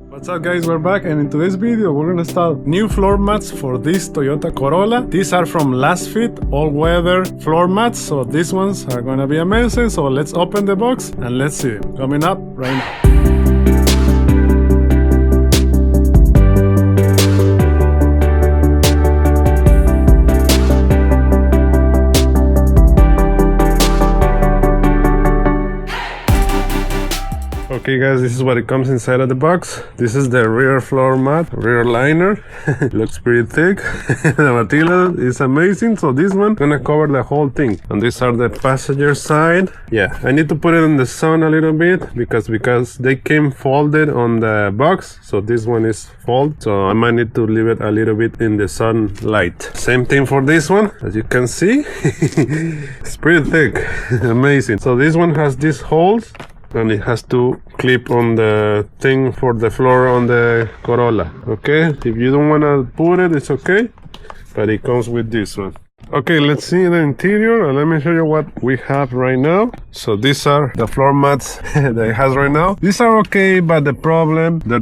What's up guys, we're back, and in today's video we're gonna install new floor mats for this Toyota Corolla. These are from Lasfit All-Weather Floor Mats, so these ones are gonna be amazing. So let's open the box and let's see them coming up right now. Okay guys, this is what it comes inside of the box. This is the rear floor mat, rear liner. Looks pretty thick. The material is amazing. So this one gonna cover the whole thing. And these are the passenger side. Yeah, I need to put it in the sun a little bit because they came folded on the box. So this one is folded. So I might need to leave it a little bit in the sunlight. Same thing for this one, as you can see. It's pretty thick. Amazing. So this one has these holes, and it has to clip on the thing for the floor on the Corolla. Okay, if you don't want to put it, it's okay, but it comes with this one. Okay, let's see the interior, and let me show you what we have right now. So these are the floor mats that it has right now. These are okay, but the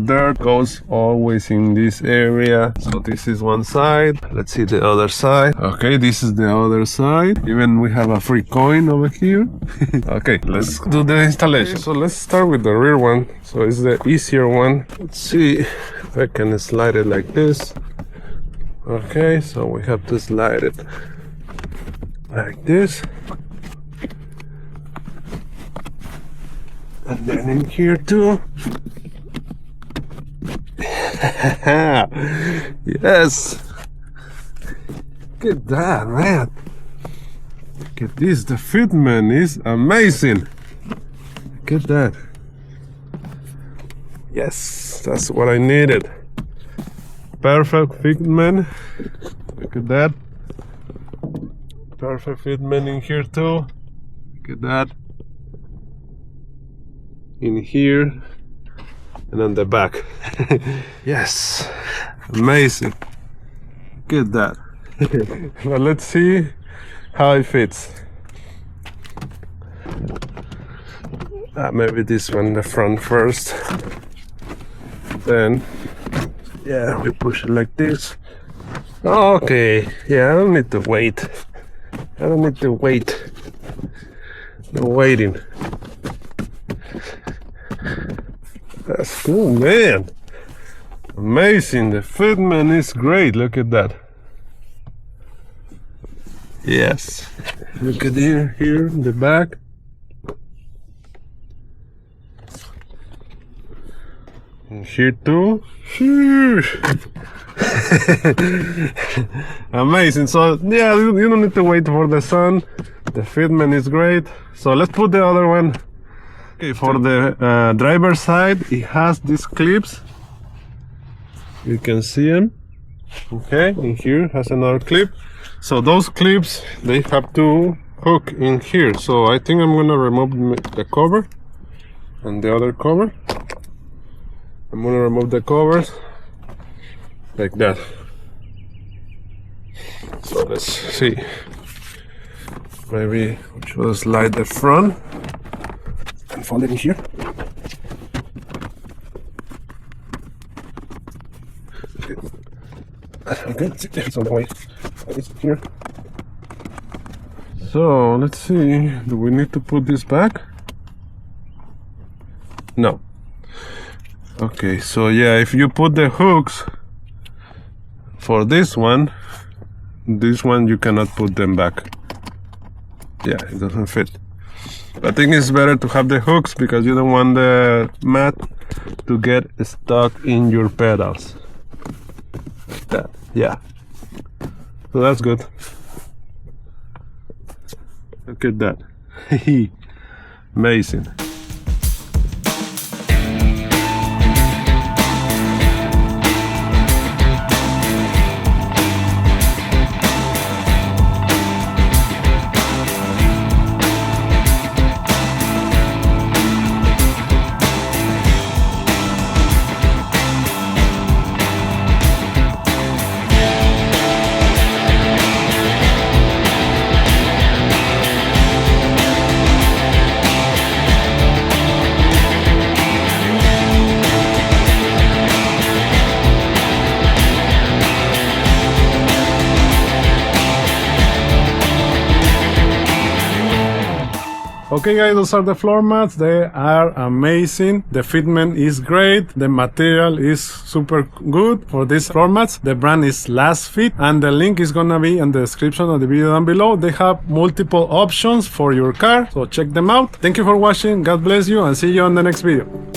dirt goes always in this area. So this is one side. Let's see the other side. Okay, this is the other side. Even we have a free coin over here. Okay, let's do the installation. So let's start with the rear one. So it's the easier one. Let's see if I can slide it like this. Okay, so we have to slide it like this, and then in here too. Yes, look at that, man. Look at this, the fitment is amazing. Look at that. Yes, that's what I needed. Perfect fitment. Look at that. Perfect fitment in here too. Look at that. In here and on the back. Yes, amazing. Look at that. Now let's see how it fits. Maybe this one, the front first. Then yeah, we push it like this. Okay, yeah, I don't need to wait. No waiting. That's cool, man. Amazing, the fitment is great. Look at that. Yes. Look at here in the back. And here too. Amazing. So yeah, you don't need to wait for the sun. The fitment is great. So let's put the other one. Okay, for the driver's side, it has these clips. You can see them. Okay, in here has another clip. So those clips, they have to hook in here. So I think I'm gonna remove the cover and the other cover. I'm gonna remove the covers like that. So let's see. Maybe we should slide the front and fold it in here. Okay, it's on the way. It's here. So let's see. Do we need to put this back? No. Okay, so yeah, if you put the hooks for this one you cannot put them back. Yeah, it doesn't fit. I think it's better to have the hooks because you don't want the mat to get stuck in your pedals. Like that, yeah. So that's good. Look at that. Amazing. Okay guys, those are the floor mats. They are amazing. The fitment is great. The material is super good for these floor mats. The brand is Lasfit, and the link is gonna be in the description of the video down below. They have multiple options for your car, so check them out. Thank you for watching. God bless you, and see you on the next video.